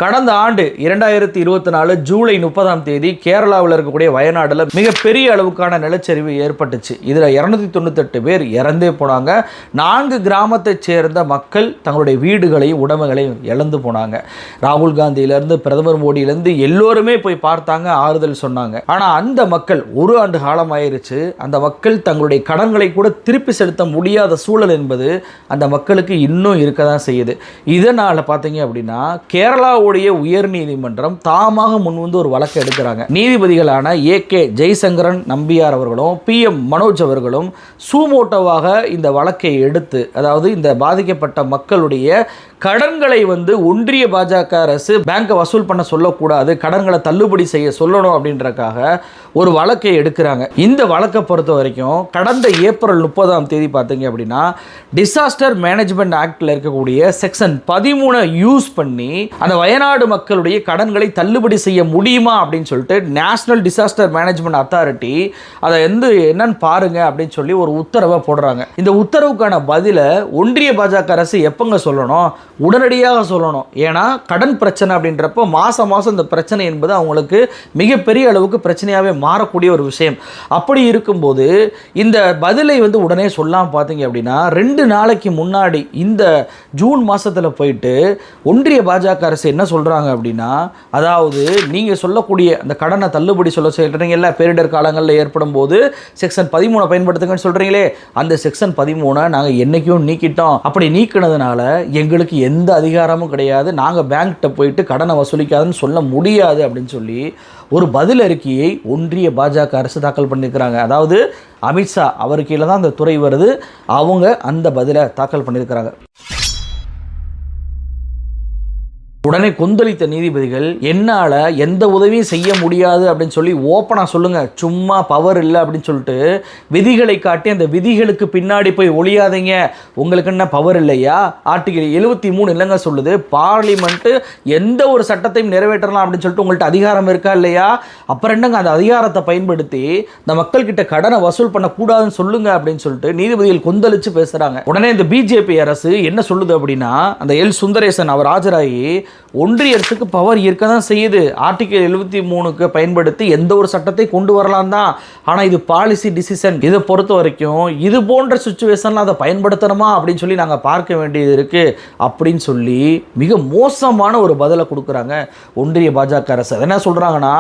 கடந்த ஆண்டு 2024 ஜூலை 30ஆம் தேதி கேரளாவில் இருக்கக்கூடிய வயநாடுல மிகப்பெரிய அளவுக்கான நிலச்சரிவு ஏற்பட்டுச்சு. இதில் 298 பேர் இறந்தே போனாங்க. 4 கிராமத்தைச் சேர்ந்த மக்கள் தங்களுடைய வீடுகளையும் உடைமைகளையும் இழந்து போனாங்க. ராகுல் காந்தியிலேருந்து பிரதமர் மோடியிலேருந்து எல்லோருமே போய் பார்த்தாங்க, ஆறுதல் சொன்னாங்க. ஆனால் அந்த மக்கள் ஒரு ஆண்டு காலம் ஆயிருச்சு. அந்த மக்கள் தங்களுடைய கடன்களை கூட திருப்பி செலுத்த முடியாத சூழல் என்பது அந்த மக்களுக்கு இன்னும் இருக்க தான் செய்யுது. இதனால் பார்த்தீங்க அப்படின்னா கேரளா உயர் நீதிமன்றம் தாமாக முன்வந்து ஒரு வழக்கு எடுக்கிறாங்க. நீதிபதிகளான ஏகே ஜெய்சங்கரன் நம்பியார் அவர்களும் PM மனோஜ் அவர்களும் சூமோட்டோவாக இந்த வழக்கை எடுத்து, அதாவது இந்த பாதிக்கப்பட்ட மக்களுடைய கடன்களை ஒன்றிய பாஜக அரசு பேங்கை வசூல் பண்ண சொல்லக்கூடாது, கடன்களை தள்ளுபடி செய்ய சொல்லணும் அப்படின்றக்காக ஒரு வழக்கை எடுக்கிறாங்க. இந்த வழக்கை பொறுத்த வரைக்கும் கடந்த ஏப்ரல் 30ஆம் தேதி பார்த்தீங்க அப்படின்னா டிசாஸ்டர் மேனேஜ்மெண்ட் ஆக்டில் இருக்கக்கூடிய செக்ஷன் 13 யூஸ் பண்ணி அந்த வயநாடு மக்களுடைய கடன்களை தள்ளுபடி செய்ய முடியுமா அப்படின்னு சொல்லிட்டு நேஷனல் டிசாஸ்டர் மேனேஜ்மெண்ட் அத்தாரிட்டி அதை என்னன்னு பாருங்க அப்படின்னு சொல்லி ஒரு உத்தரவை போடுறாங்க. இந்த உத்தரவுக்கான பதில ஒன்றிய பாஜக அரசு எப்பங்க சொல்லணும்? உடனடியாக சொல்லணும். ஏன்னா கடன் பிரச்சனை அப்படின்றப்போ மாதம் இந்த பிரச்சனை என்பது அவங்களுக்கு மிகப்பெரிய அளவுக்கு பிரச்சனையாகவே மாறக்கூடிய ஒரு விஷயம். அப்படி இருக்கும்போது இந்த பதிலை உடனே சொல்லாமல் பார்த்தீங்க அப்படின்னா 2 நாளைக்கு முன்னாடி இந்த ஜூன் மாதத்தில் போயிட்டு ஒன்றிய பாஜக அரசு என்ன சொல்கிறாங்க அப்படின்னா, அதாவது நீங்கள் சொல்லக்கூடிய அந்த கடனை தள்ளுபடி சொல்கிறீங்கல்ல, பேரிடர் காலங்களில் ஏற்படும் போது செக்ஷன் 13 பயன்படுத்துங்கன்னு சொல்கிறீங்களே, அந்த செக்ஷன் 13 நாங்கள் என்றைக்கும் நீக்கிட்டோம். அப்படி நீக்கினதுனால எங்களுக்கு எந்த அதிகாரமும் கிடையாது, நாங்கள் பேங்க்கிட்ட போயிட்டு கடனை வசூலிக்காதுன்னு சொல்ல முடியாது அப்படின்னு சொல்லி ஒரு பதில் அறிக்கையை ஒன்றிய பாஜக அரசு தாக்கல் பண்ணியிருக்கிறாங்க. அதாவது அமித்ஷா அவர் கீழே தான் அந்த துறை வருது, அவங்க அந்த பதிலை தாக்கல் பண்ணியிருக்கிறாங்க. உடனே கொந்தளித்த நீதிபதிகள் என்னால் எந்த உதவியும் செய்ய முடியாது அப்படின்னு சொல்லி ஓப்பனாக சொல்லுங்கள், சும்மா பவர் இல்லை அப்படின்னு சொல்லிட்டு விதிகளை காட்டி அந்த விதிகளுக்கு பின்னாடி போய் ஒளியாதீங்க, உங்களுக்கு என்ன பவர் இல்லையா? ஆர்டிகல் 73 இல்லைங்க சொல்லுது, பார்லிமெண்ட்டு எந்த ஒரு சட்டத்தையும் நிறைவேற்றலாம் அப்படின்னு சொல்லிட்டு உங்கள்கிட்ட அதிகாரம் இருக்கா இல்லையா? அப்புறம் என்னங்க அந்த அதிகாரத்தை பயன்படுத்தி இந்த மக்கள்கிட்ட கடனை வசூல் பண்ணக்கூடாதுன்னு சொல்லுங்க அப்படின்னு சொல்லிட்டு நீதிபதிகள் கொந்தளிச்சு பேசுகிறாங்க. உடனே இந்த பிஜேபி அரசு என்ன சொல்லுது அப்படின்னா, அந்த எல் சுந்தரேசன் அவர் ஆஜராகி ஒன்றிய அரசுக்கு பவர் இருக்க தான் செய்யுது, ஆர்டிகல் 73க்கு பயன்படுத்தி எந்த ஒரு சட்டத்தை கொண்டு வரலாம் தான், ஆனால் இது பாலிசி டிசிஷன், இதை பொறுத்த வரைக்கும் இது போன்ற சுச்சுவேஷனில் அதை பயன்படுத்தணுமா அப்படின்னு சொல்லி நாங்கள் பார்க்க வேண்டியது இருக்குது அப்படின்னு சொல்லி மிக மோசமான ஒரு பதிலை கொடுக்குறாங்க ஒன்றிய பாஜக அரசு. என்ன சொல்கிறாங்கன்னா,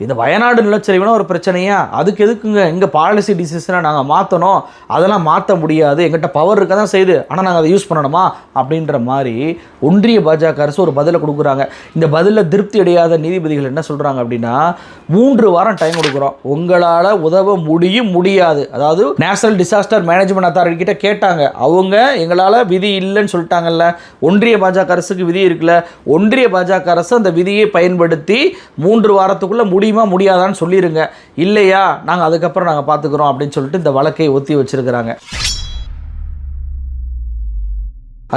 இந்த வயநாடு நிலச்சரிவுனா ஒரு பிரச்சனையா, அதுக்கு எதுக்குங்க எங்கள் பாலிசி டிசிஷனை நாங்கள் மாற்றணும், அதெல்லாம் மாற்ற முடியாது, எங்கிட்ட பவர் இருக்க தான் செய்யுது, ஆனால் நாங்கள் அதை யூஸ் பண்ணணுமா அப்படின்ற மாதிரி ஒன்றிய பாஜக அரசு ஒரு பதிலை கொடுக்குறாங்க. இந்த பதிலில் திருப்தி அடையாத நீதிபதிகள் என்ன சொல்கிறாங்க அப்படின்னா, 3 வாரம் டைம் கொடுக்குறோம், உங்களால் உதவ முடியாது. அதாவது நேஷனல் டிசாஸ்டர் மேனேஜ்மெண்ட் அத்தாரிட்டி கிட்ட கேட்டாங்க, அவங்க எங்களால் விதி இல்லைன்னு சொல்லிட்டாங்கல்ல, ஒன்றிய பாஜக அரசுக்கு விதி இருக்குல்ல, ஒன்றிய பாஜக அரசு அந்த விதியை பயன்படுத்தி 3 வாரத்துக்குள்ளே முடியாதான்னு சொல்லிருங்க, இல்லையா நாங்கள் அதுக்கப்புறம் நாங்கள் பார்த்துக்கிறோம் அப்படின்னு சொல்லிட்டு இந்த வழக்கை ஒத்தி வச்சிருக்கிறாங்க.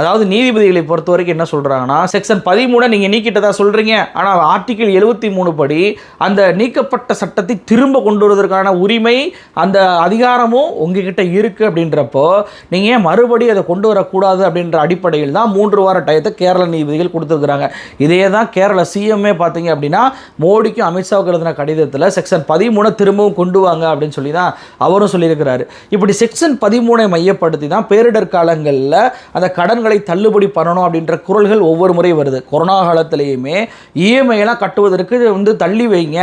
அதாவது நீதிபதிகளை பொறுத்த வரைக்கும் என்ன சொல்கிறாங்கன்னா, செக்ஷன் 13 நீங்கள் நீக்கிட்டதா சொல்கிறீங்க, ஆனால் ஆர்டிகல் 73 படி அந்த நீக்கப்பட்ட சட்டத்தை திரும்ப கொண்டு வருவதற்கான உரிமை அந்த அதிகாரமும் உங்ககிட்ட இருக்குது அப்படின்றப்போ நீங்கள் ஏன் மறுபடியும் அதை கொண்டு வரக்கூடாது அப்படின்ற அடிப்படையில் தான் 3 வார டயத்தை கேரள நீதிபதிகள் கொடுத்துருக்குறாங்க. இதே தான் கேரள சிஎம்ஏ பார்த்தீங்க அப்படின்னா மோடிக்கும் அமித்ஷாவுக்கு எழுதின கடிதத்தில் செக்ஷன் 13 திரும்பவும் கொண்டு வாங்க அப்படின்னு சொல்லி தான் அவரும் சொல்லியிருக்கிறாரு. இப்படி செக்ஷன் 13 மையப்படுத்தி தான் பேரிடர் காலங்களில் அந்த கடன் தள்ளுபடி பண்ணணும் அப்படின்ற குரல்கள் ஒவ்வொரு முறை வருது. கொரோனா காலத்திலேயுமே இஎம்ஐ எல்லாம் கட்டுவதற்கு தள்ளி வைங்க,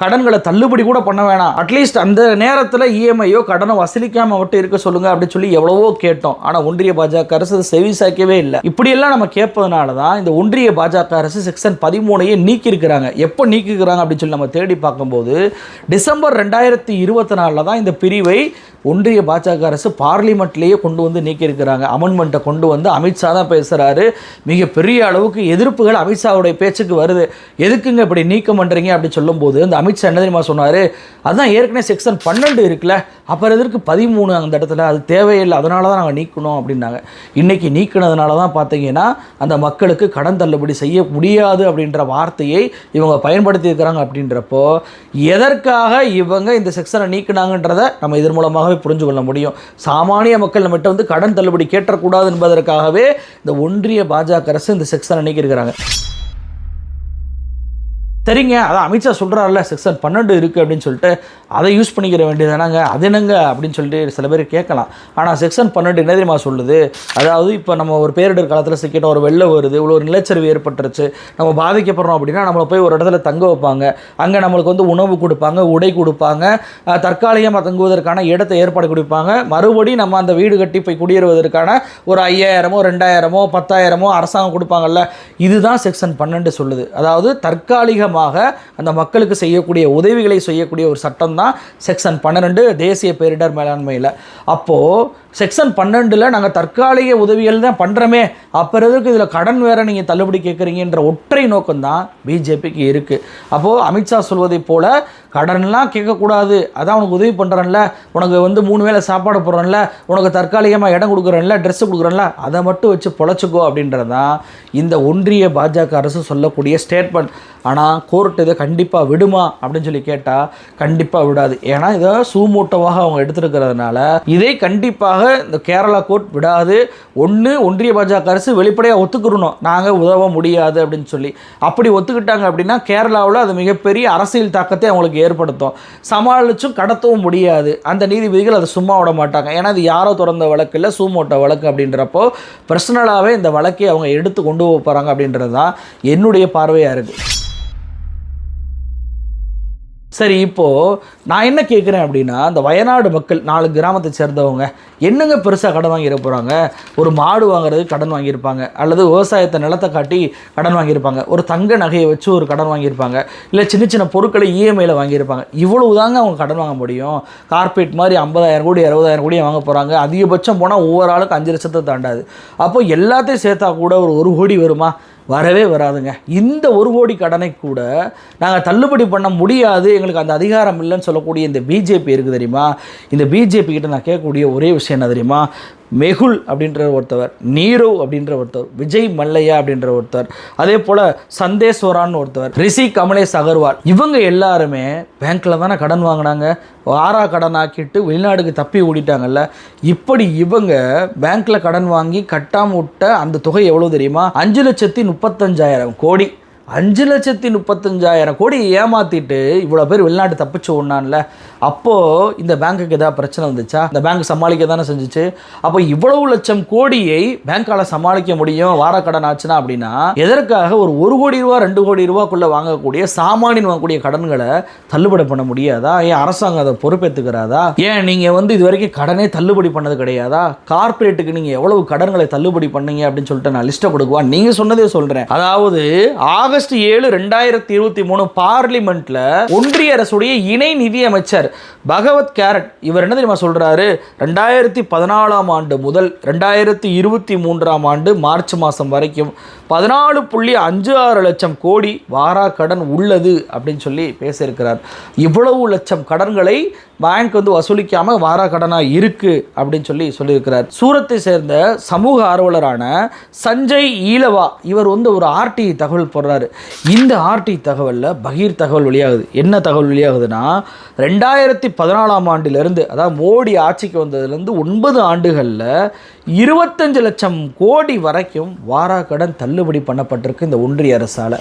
கடன்களை தள்ளுபடி கூட பண்ண வேணாம், அட்லீஸ்ட் அந்த நேரத்தில் இஎம்ஐயோ கடனை வசூலிக்காம விட்டு இருக்க சொல்லுங்க அப்படின்னு சொல்லி எவ்வளவோ கேட்டோம். ஆனால் ஒன்றிய பாஜக அரசு செவி சாய்க்கவே இல்லை. இப்படியெல்லாம் நம்ம கேட்பதனால தான் இந்த ஒன்றிய பாஜக அரசு செக்ஷன் 13 நீக்கி இருக்கிறாங்க. எப்போ நீக்கிக்கிறாங்க அப்படின்னு சொல்லி நம்ம தேடி பார்க்கும்போது டிசம்பர் 2024 தான் இந்த பிரிவை ஒன்றிய பாஜக அரசு பார்லிமெண்ட்லேயே கொண்டு நீக்கியிருக்கிறாங்க. அமெண்ட்மெண்ட்டை கொண்டு அமித்ஷா தான் பேசுகிறாரு. மிகப்பெரிய அளவுக்கு எதிர்ப்புகள் அமித்ஷாவுடைய பேச்சுக்கு வருது. எதுக்குங்க இப்படி நீக்கம் பண்ணுறீங்க அப்படின்னு சொல்லும்போது அந்த அமித்ஷா என்ன தெரியுமா சொன்னார், அதுதான் ஏற்கனவே செக்ஷன் 12 இருக்குல்ல, அப்புறம் எதற்கு 13 அந்த இடத்துல, அது தேவையில்லை, அதனால தான் நாங்கள் நீக்கணும் அப்படின்னாங்க. இன்றைக்கி நீக்கினதுனால தான் பார்த்தீங்கன்னா அந்த மக்களுக்கு கடன் தள்ளுபடி செய்ய முடியாது அப்படின்ற வார்த்தையை இவங்க பயன்படுத்தி இருக்கிறாங்க. அப்படின்றப்போ எதற்காக இவங்க இந்த செக்ஷனை நீக்கினாங்கன்றதை நம்ம இதன் மூலமாக புரிஞ்சு கொள்ள முடியும். சாமானிய மக்கள் நம்மகிட்ட கடன் தள்ளுபடி கேட்டக்கூடாது என்பதற்காகவே இந்த ஒன்றிய பாஜக அரசு இந்த செக்ஷனை நீக்கியிருக்கிறாங்க. சரிங்க, அதான் அமித்ஷா சொல்கிறாருல செக்ஷன் 12 இருக்குது அப்படின்னு சொல்லிட்டு அதை யூஸ் பண்ணிக்கிற வேண்டியதானாங்க, அது என்னங்க அப்படின்னு சொல்லிட்டு சில பேர் கேட்கலாம். ஆனால் செக்ஷன் 12 என்ன தெரியுமா சொல்லுது? அதாவது இப்போ நம்ம ஒரு பேரிடர் காலத்தில் சிக்கிட்டோம், ஒரு வெள்ளம் வருது, இவ்வளோ ஒரு நிலச்சரிவு ஏற்பட்டுருச்சு, நம்ம பாதிக்கப்படுறோம் அப்படின்னா நம்மளை போய் ஒரு இடத்துல தங்க வைப்பாங்க, அங்கே நம்மளுக்கு வந்து உணவு கொடுப்பாங்க, உடை கொடுப்பாங்க, தற்காலிகமாக தங்குவதற்கான இடத்தை ஏற்பாடு கொடுப்பாங்க, மறுபடியும் நம்ம அந்த வீடு கட்டி போய் குடியேறுவதற்கான ஒரு 5000 2000 10,000 அரசாங்கம் கொடுப்பாங்கல்ல. இதுதான் செக்ஷன் 12 சொல்லுது. அதாவது தற்காலிக அந்த மக்களுக்கு செய்யக்கூடிய உதவிகளை செய்யக்கூடிய ஒரு சட்டம் தான் செக்ஷன் 12 தேசிய பேரிடர் மேலாண்மையில். அப்போது செக்ஷன் 12 நாங்கள் தற்காலிக உதவிகள் தான் பண்ணுறோமே, அப்புறம் எதுக்கு இதில் கடன் வேறு நீங்கள் தள்ளுபடி கேட்குறீங்கன்ற ஒற்றை நோக்கம் தான் பிஜேபிக்கு இருக்குது. அப்போது அமித்ஷா சொல்வதை போல் கடன்லாம் கேட்கக்கூடாது, அதான் உனக்கு உதவி பண்ணுறேன்ல, உனக்கு வந்து 3 வேளை சாப்பாடு போடுறேன்ல, உனக்கு தற்காலிகமாக இடம் கொடுக்குறேன்ல, ட்ரெஸ்ஸு கொடுக்குறேன்ல, அதை மட்டும் வச்சு பொழைச்சிக்கோ அப்படின்றது தான் இந்த ஒன்றிய பாஜக அரசு சொல்லக்கூடிய ஸ்டேட்மெண்ட். ஆனால் கோர்ட் இதை கண்டிப்பாக விடுமா அப்படின்னு சொல்லி கேட்டால் கண்டிப்பாக விடாது. ஏன்னா இதை சூமூட்டமாக அவங்க எடுத்துருக்கிறதுனால இதை கண்டிப்பாக இந்த கேரளா கோர்ட் விடாது. ஒன்று ஒன்றிய பாஜக அரசு வெளிப்படையாக ஒத்துக்கிறணும் நாங்கள் உதவ முடியாது அப்படின்னு சொல்லி. அப்படி ஒத்துக்கிட்டாங்க அப்படின்னா கேரளாவில் அது மிகப்பெரிய அரசியல் தாக்கத்தை அவங்களுக்கு ஏற்படுத்தும். சமாளிச்சும் கடத்தவும் முடியாது. அந்த நீதிபதிகள் அதை சும்மா விட மாட்டாங்க. ஏன்னா அது யாரோ திறந்த வழக்கு இல்லை, சூமோட்ட வழக்கு அப்படின்றப்போ பர்சனலாகவே இந்த வழக்கை அவங்க எடுத்து கொண்டு போகிறாங்க அப்படின்றது தான் என்னுடைய பார்வையாக இருக்குது. சரி, இப்போது நான் என்ன கேட்குறேன் அப்படின்னா, இந்த வயநாடு மக்கள் 4 கிராமத்தை சேர்ந்தவங்க என்னங்க பெருசாக கடன் வாங்கிட போகிறாங்க? ஒரு மாடு வாங்குறது கடன் வாங்கியிருப்பாங்க, அல்லது விவசாயத்தை நிலத்தை காட்டி கடன் வாங்கியிருப்பாங்க, ஒரு தங்க நகையை வச்சு ஒரு கடன் வாங்கியிருப்பாங்க, இல்லை சின்ன சின்ன பொருட்களை இஎம்ஐயில் வாங்கியிருப்பாங்க. இவ்வளவு தாங்க அவங்க கடன் வாங்க முடியும். கார்பரேட் மாதிரி 50,000 கோடி 60,000 கோடி வாங்க போகிறாங்க. அதிகபட்சம் போனால் ஒவ்வொரு ஆளுக்கு 5 லட்சத்தை தாண்டாது. அப்போ எல்லாத்தையும் சேர்த்தா கூட ஒரு 1 கோடி வருமா? வரவே வராதுங்க. இந்த 1 கோடி கடனை கூட நாங்கள் தள்ளுபடி பண்ண முடியாது, எங்களுக்கு அந்த அதிகாரம் இல்லைன்னு சொல்லக்கூடிய இந்த பிஜேபி இருக்குது தெரியுமா? இந்த பிஜேபி கிட்ட நான் கேட்கக்கூடிய ஒரே விஷயம் என்ன தெரியுமா? மெகுல் அப்படின்ற ஒருத்தவர், நீரவ் அப்படின்ற ஒருத்தர், விஜய் மல்லையா அப்படின்ற ஒருத்தர், அதே போல் சந்தேஸ்வரான்னு ஒருத்தர், ரிஷி கமலேஷ் அகர்வால், இவங்க எல்லாருமே பேங்க்கில் தானே கடன் வாங்கினாங்க. வாரா கடன் ஆக்கிட்டு வெளிநாடுக்கு தப்பி ஓடிட்டாங்கல்ல. இப்படி இவங்க பேங்க்கில் கடன் வாங்கி கட்டாமல் விட்ட அந்த தொகை எவ்வளோ தெரியுமா? 5,35,000 கோடி. 5,35,000 கோடி ஏமாற்றிட்டு இவ்வளோ பேர் வெளிநாட்டு தப்பிச்சு ஒன்றான்ல. அப்போது இந்த பேங்க்குக்கு ஏதாவது பிரச்சனை வந்துச்சா? இந்த பேங்க் சமாளிக்க தானே செஞ்சிச்சு. அப்போ இவ்வளவு லட்சம் கோடியை பேங்க்கால் சமாளிக்க முடியும் வாரக்கடன் ஆச்சுன்னா அப்படின்னா எதற்காக ஒரு 1 கோடி ரூபா 2 கோடி ரூபாக்குள்ளே வாங்கக்கூடிய சாமானியன் வாங்கக்கூடிய கடன்களை தள்ளுபடி பண்ண முடியாதா? ஏன் அரசாங்கம் அதை பொறுப்பேற்றுக்கிறாதா? ஏன் நீங்கள் வந்து இது வரைக்கும் கடனே தள்ளுபடி பண்ணது கிடையாதா? கார்பரேட்டுக்கு நீங்கள் எவ்வளவு கடன்களை தள்ளுபடி பண்ணீங்க அப்படின்னு சொல்லிட்டு நான் லிஸ்ட்டை கொடுக்குவான். நீங்கள் சொன்னதே சொல்கிறேன். அதாவது ஆகஸ்ட் 7, 2023 பார்லிமெண்ட்ல ஒன்றிய அரசுடைய இணை நிதியமைச்சர் பகவத் கேரட் இவர் என்ன தெரியுமா சொல்றாரு? 2014 ஆண்டு முதல் 2023 ஆண்டு மார்ச் மாதம் வரைக்கும் 14.56 லட்சம் கோடி வாரா கடன் உள்ளது அப்படின்னு சொல்லி பேசியிருக்கிறார். இவ்வளவு லட்சம் கடன்களை பேங்க் வந்து வசூலிக்காமல் வாரா கடனாக இருக்குது அப்படின்னு சொல்லியிருக்கிறார். சூரத்தை சேர்ந்த சமூக ஆர்வலரான சஞ்சய் ஈலவா இவர் வந்து ஒரு ஆர்டி தகவல் போடுறாரு. இந்த ஆர்டி தகவலில் பகீர் தகவல் வெளியாகுது. என்ன தகவல் வெளியாகுதுன்னா 2014 ஆண்டிலிருந்து, அதாவது மோடி ஆட்சிக்கு வந்ததுலேருந்து 9 ஆண்டுகளில் 25 லட்சம் கோடி வரைக்கும் வாரா கடன் தள்ளுபடி பண்ணப்பட்டிருக்கு இந்த ஒன்றிய அரசால்.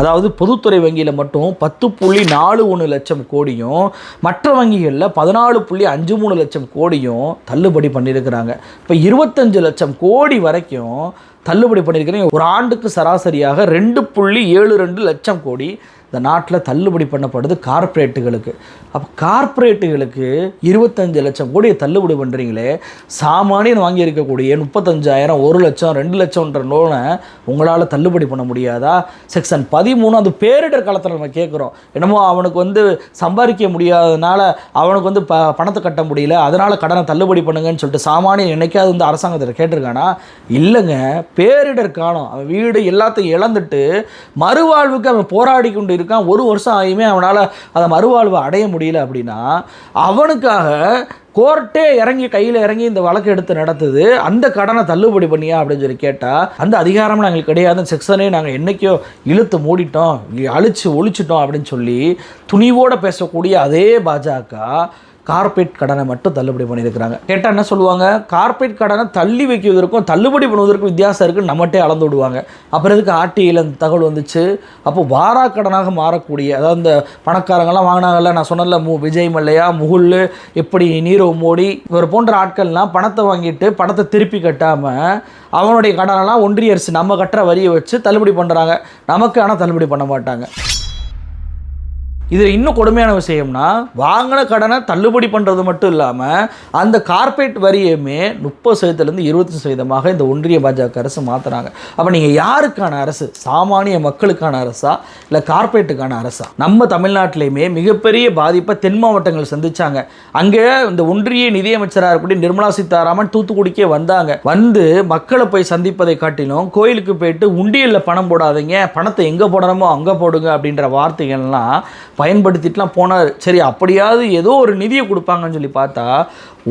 அதாவது பொதுத்துறை வங்கியில் மட்டும் 10.41 லட்சம் கோடியும் மற்ற வங்கிகளில் 14.53 லட்சம் கோடியும் தள்ளுபடி பண்ணியிருக்கிறாங்க. இப்போ 25 லட்சம் கோடி வரைக்கும் தள்ளுபடி பண்ணியிருக்கிறீங்க. ஒரு ஆண்டுக்கு சராசரியாக 2.72 லட்சம் கோடி இந்த நாட்டில் தள்ளுபடி பண்ணப்படுது கார்ப்பரேட்டுகளுக்கு. அப்போ கார்ப்பரேட்டுகளுக்கு 25 லட்சம் கோடியை தள்ளுபடி பண்ணுறீங்களே, சாமானியன் வாங்கியிருக்கக்கூடிய 35,000 1 லட்சம் 2 லட்சம்ன்ற லோனை உங்களால் தள்ளுபடி பண்ண முடியாதா? செக்ஷன் 13 அது பேரிடர் காலத்தில் நம்ம கேட்குறோம். என்னமோ அவனுக்கு வந்து சம்பாதிக்க முடியாததுனால அவனுக்கு வந்து பணத்தை கட்ட முடியல, அதனால் கடனை தள்ளுபடி பண்ணுங்கன்னு சொல்லிட்டு சாமானியன் என்னைக்காவது வந்து அரசாங்கத்தில் கேட்டிருக்கானா? இல்லைங்க. பேரிடர் காலம், அவன் வீடு எல்லாத்தையும் இழந்துட்டு மறுவாழ்வுக்கு அவன் போராடி கொண்டு இருக்கான். 1 வருஷம் ஆகியுமே அவனால் அதை மறுவாழ்வு அடைய முடியல அப்படின்னா அவனுக்காக கோர்ட்டே கையில் இறங்கி இந்த வழக்கு எடுத்து நடத்துது. அந்த கடனை தள்ளுபடி பண்ணியா அப்படின்னு சொல்லி கேட்டால் அந்த அதிகாரம் நாங்களுக்கு கிடையாது, செக்ஷனே நாங்கள் என்றைக்கோ இழுத்து மூடிட்டோம், ஒழிச்சிட்டோம் அப்படின்னு சொல்லி துணிவோடு பேசக்கூடிய அதே பாஜக கார்ப்பரேட் கடனை மட்டும் தள்ளுபடி பண்ணியிருக்கிறாங்க. கேட்டால் என்ன சொல்லுவாங்க, கார்ப்பரேட் கடனை தள்ளி வைக்குவதற்கும் தள்ளுபடி பண்ணுவதற்கும் வித்தியாசம் இருக்குன்னு நம்மகிட்டே அளந்து விடுவாங்க. அப்புறம் எதுக்கு ஆர்டிஐயில் அந்த தகவல் வந்துச்சு? அப்போ வாரா கடனாக மாறக்கூடிய, அதாவது இந்த பணக்காரங்கள்லாம் வாங்கினாங்கல்ல, நான் சொன்னல விஜய் மல்லையா, முகுல், எப்படி நீரவ் மோடி இவர் போன்ற ஆட்கள்லாம் பணத்தை வாங்கிட்டு பணத்தை திருப்பி கட்டாமல் அவனுடைய கடனெல்லாம் ஒன்றிய அரசு நம்ம கட்டுற வரியை வச்சு தள்ளுபடி பண்ணுறாங்க. நமக்கு ஆனால் தள்ளுபடி பண்ண மாட்டாங்க. இதில் இன்னும் கொடுமையான விஷயம்னா, வாங்கின கடனை தள்ளுபடி பண்ணுறது மட்டும் இல்லாமல் அந்த கார்ப்பரேட் வரியையுமே 30% 25% இந்த ஒன்றிய பாஜக அரசு மாற்றுறாங்க. அப்போ நீங்கள் யாருக்கான அரசு? சாமானிய மக்களுக்கான அரசா இல்லை கார்ப்பரேட்டுக்கான அரசா? நம்ம தமிழ்நாட்டிலையுமே மிகப்பெரிய பாதிப்பை தென் மாவட்டங்கள் சந்திச்சாங்க. அங்கே இந்த ஒன்றிய நிதியமைச்சராக இருக்கக்கூடிய நிர்மலா சீதாராமன் தூத்துக்குடிக்கே வந்தாங்க. வந்து மக்களை போய் சந்திப்பதை காட்டிலும் கோயிலுக்கு போயிட்டு உண்டியலில் பணம் போடாதீங்க, பணத்தை எங்கே போடணுமோ அங்கே போடுங்க அப்படின்ற வார்த்தைகள்லாம் பயன்படுத்திட்டுலாம் போனார். சரி, அப்படியாவது ஏதோ ஒரு நிதியை கொடுப்பாங்கன்னு சொல்லி பார்த்தா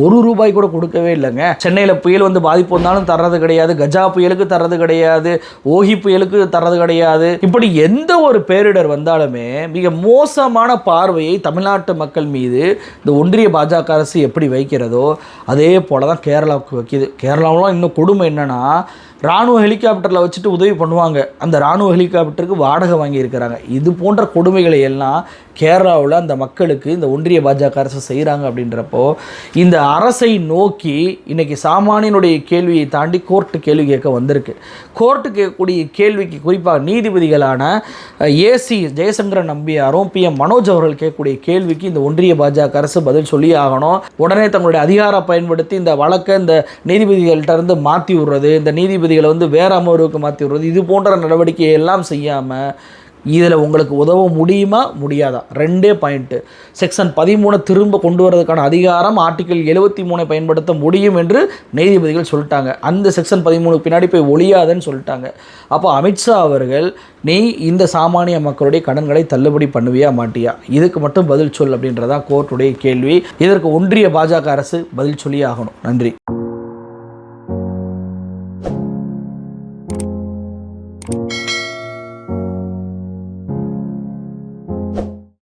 ₹1 கூட கொடுக்கவே இல்லைங்க. சென்னையில் புயல் வந்து பாதிப்பு வந்தாலும் தர்றது கிடையாது, கஜா புயலுக்கு தர்றது கிடையாது, ஓகி புயலுக்கு தர்றது கிடையாது. இப்படி எந்த ஒரு பேரிடர் வந்தாலுமே மிக மோசமான பார்வையை தமிழ்நாட்டு மக்கள் மீது இந்த ஒன்றிய பாஜக அரசு எப்படி வைக்கிறதோ அதே போல தான் கேரளாவுக்கு வைக்கிது. கேரளாவில் இன்னும் கொடுமை என்னன்னா, ராணுவ ஹெலிகாப்டரில் வச்சுட்டு உதவி பண்ணுவாங்க, அந்த ராணுவ ஹெலிகாப்டருக்கு வாடகை வாங்கியிருக்கிறாங்க. இது போன்ற கொடுமைகளை எல்லாம் கேரளாவில் அந்த மக்களுக்கு இந்த ஒன்றிய பாஜக அரசு செய்கிறாங்க. அப்படின்றப்போ இந்த அரசை நோக்கி இன்னைக்கு சாமானியனுடைய கேள்வியை தாண்டி கோர்ட்டு கேள்வி கேட்க வந்திருக்கு. கோர்ட்டு கேட்கக்கூடிய கேள்விக்கு குறிப்பாக நீதிபதிகளான ஏசி ஜெயசங்கரன் நம்பியாரும் PM மனோஜ் அவர்கள் கேட்கக்கூடிய கேள்விக்கு இந்த ஒன்றிய பாஜக அரசு பதில் சொல்லி ஆகணும். உடனே தங்களுடைய அதிகாரம் பயன்படுத்தி இந்த வழக்கை இந்த நீதிபதிகள்கிட்ட இருந்து மாற்றி விடுறது, இந்த நீதிபதிகளை வந்து வேற அமர்வுக்கு மாற்றி விடுறது, இது போன்ற நடவடிக்கையை எல்லாம் செய்யாமல் இதில் உங்களுக்கு உதவ முடியுமா முடியாதா? 2 பாயிண்ட்டு. செக்ஷன் 13 திரும்ப கொண்டு வரதுக்கான அதிகாரம் ஆர்டிகிள் 73 பயன்படுத்த முடியும் என்று நீதிபதிகள் சொல்லிட்டாங்க. அந்த செக்ஷன் 13 பின்னாடி போய் ஒழியாதுன்னு சொல்லிட்டாங்க. அப்போ அமித்ஷா அவர்கள், நீ இந்த சாமானிய மக்களுடைய கடன்களை தள்ளுபடி பண்ணுவியா மாட்டியா? இதுக்கு மட்டும் பதில் சொல் அப்படின்றதான் கோர்ட்டுடைய கேள்வி. இதற்கு ஒன்றிய பாஜக அரசு பதில் சொல்லி ஆகணும். நன்றி.